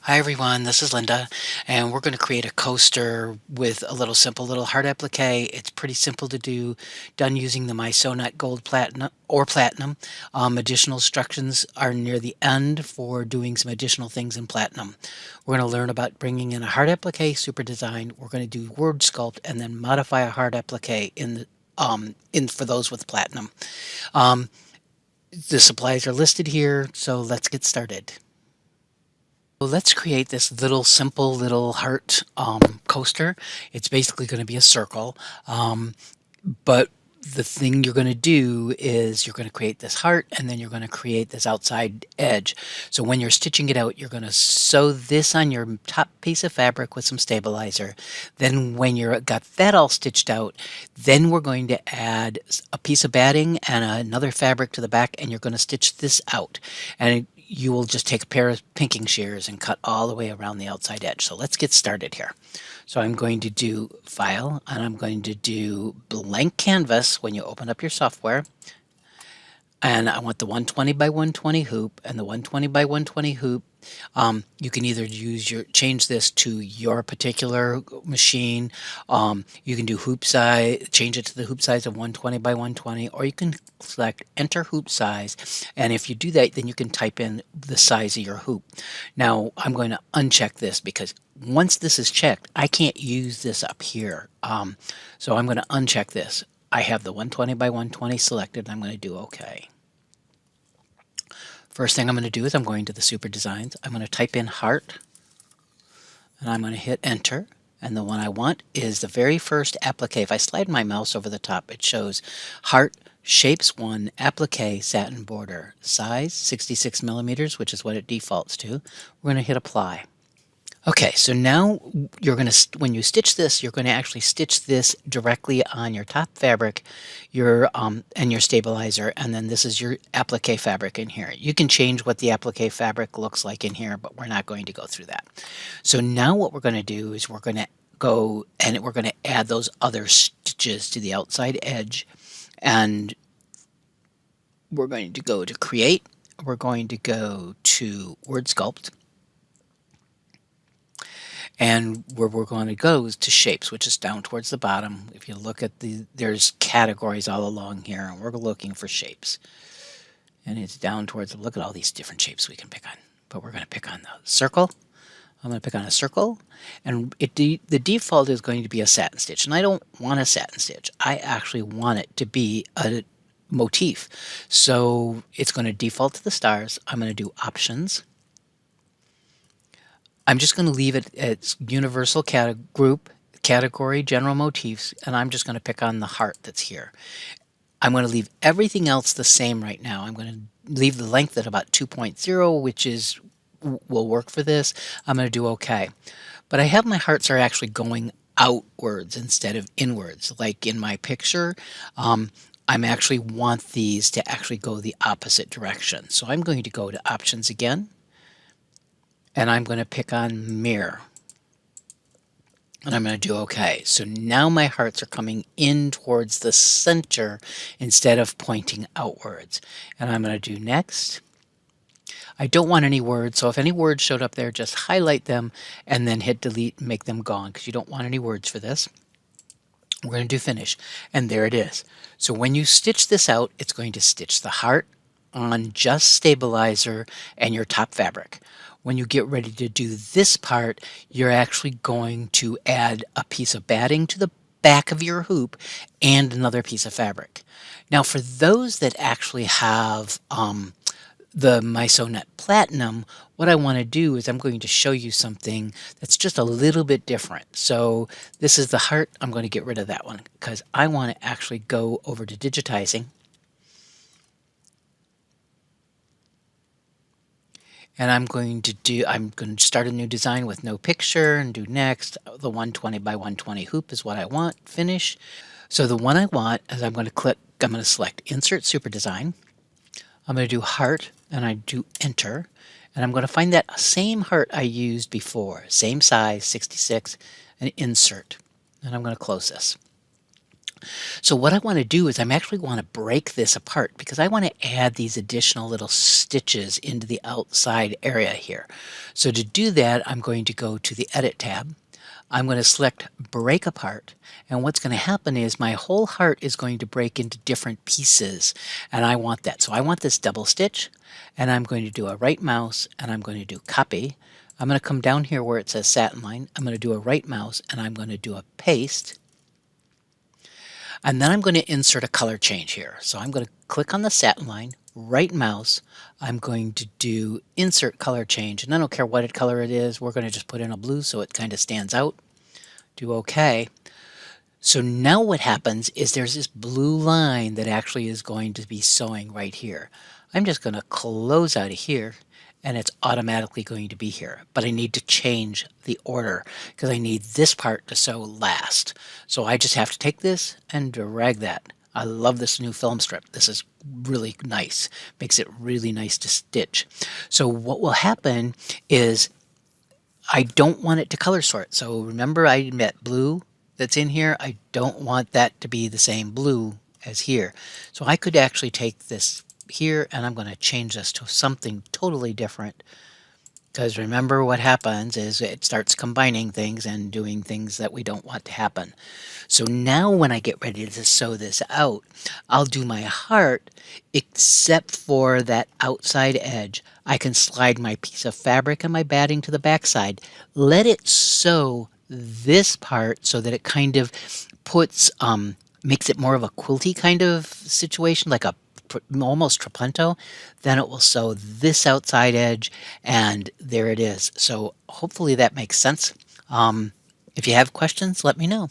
Hi everyone, this is Linda, and we're going to create a coaster with a simple little heart applique. It's pretty simple to do, done using the MySewnet Gold Platinum or Platinum. Additional instructions are near the end for doing some additional things in Platinum. We're going to learn about bringing in a heart applique super design. We're going to do WordSculpt and then modify a heart applique in for those with Platinum. Um, the supplies are listed here, so let's get started. So let's create this simple little heart coaster. It's basically going to be a circle, but the thing you're going to do is you're going to create this heart and then you're going to create this outside edge. So when you're stitching it out, you're going to sew this on your top piece of fabric with some stabilizer. Then when you've got that all stitched out, then we're going to add a piece of batting and another fabric to the back, and you're going to stitch this out. And you will just take a pair of pinking shears and cut all the way around the outside edge. So let's get started here. So I'm going to do File, and I'm going to do Blank Canvas when you open up your software. And I want the 120 by 120 hoop, and the 120 by 120 hoop. You can either change this to your particular machine. You can do hoop size, change it to the hoop size of 120 by 120, or you can select enter hoop size. And if you do that, then you can type in the size of your hoop. Now I'm going to uncheck this because once this is checked, I can't use this up here. So I'm going to uncheck this. I have the 120 by 120 selected, and I'm going to do OK. First thing I'm going to do is I'm going to the SuperDesigns. I'm going to type in heart, and I'm going to hit enter. And the one I want is the very first applique. If I slide my mouse over the top, it shows Heart Shapes 1 Applique Satin Border. Size 66 millimeters, which is what it defaults to. We're going to hit apply. Okay, so now you're going to, when you stitch this, you're going to actually stitch this directly on your top fabric, and your stabilizer, and then this is your applique fabric in here. You can change what the applique fabric looks like in here, but we're not going to go through that. So now what we're going to do is we're going to go and we're going to add those other stitches to the outside edge, and we're going to go to Create. We're going to go to WordSculpt. And where we're going to go is to shapes, which is down towards the bottom. If you look at there's categories all along here, and we're looking for shapes. And it's down towards, look at all these different shapes we can pick on. But we're going to pick on the circle. I'm going to pick on a circle. And the default is going to be a satin stitch. And I don't want a satin stitch. I actually want it to be a motif. So it's going to default to the stars. I'm going to do Options. I'm just going to leave it as universal category, general motifs, and I'm just going to pick on the heart that's here. I'm going to leave everything else the same right now. I'm going to leave the length at about 2.0, which will work for this. I'm going to do OK. But I have my hearts are actually going outwards instead of inwards. Like in my picture, I actually want these to actually go the opposite direction. So I'm going to go to Options again. And I'm going to pick on mirror. And I'm going to do OK. So now my hearts are coming in towards the center instead of pointing outwards. And I'm going to do next. I don't want any words, so if any words showed up there, just highlight them and then hit delete and make them gone, because you don't want any words for this. We're going to do finish, and there it is. So when you stitch this out, it's going to stitch the heart on just stabilizer and your top fabric. When you get ready to do this part, you're actually going to add a piece of batting to the back of your hoop and another piece of fabric. Now for those that actually have the MySewnet Platinum, what I want to do is I'm going to show you something that's just a little bit different. So this is the heart. I'm going to get rid of that one because I want to actually go over to digitizing. And I'm going to start a new design with no picture and do next. The 120 by 120 hoop is what I want. Finish. So the one I want is I'm going to select Insert SuperDesign. I'm going to do Heart, and I do Enter. And I'm going to find that same heart I used before. Same size, 66, and Insert. And I'm going to close this. So what I want to do is I'm actually want to break this apart because I want to add these additional little stitches into the outside area here. So to do that, I'm going to go to the Edit tab. I'm going to select Break Apart, and what's going to happen is my whole heart is going to break into different pieces, and I want that. So I want this double stitch, and I'm going to do a right mouse, and I'm going to do Copy. I'm going to come down here where it says Satin Line. I'm going to do a right mouse, and I'm going to do a Paste. And then I'm going to insert a color change here. So I'm going to click on the satin line, right mouse, I'm going to do insert color change, and I don't care what color it is, we're going to just put in a blue so it kind of stands out. Do OK. So now what happens is there's this blue line that actually is going to be sewing right here. I'm just going to close out of here, and it's automatically going to be here. But I need to change the order because I need this part to sew last. So I just have to take this and drag that. I love this new film strip. This is really nice. Makes it really nice to stitch. So what will happen is I don't want it to color sort. So remember I met blue that's in here. I don't want that to be the same blue as here. So I could actually take this here and I'm going to change this to something totally different, because remember what happens is it starts combining things and doing things that we don't want to happen. So now when I get ready to sew this out, I'll do my heart, except for that outside edge. I can slide my piece of fabric and my batting to the back side, let it sew this part so that it kind of puts makes it more of a quilty kind of situation, like a almost trapunto. Then it will sew this outside edge, and there it is. So hopefully that makes sense. If you have questions, let me know.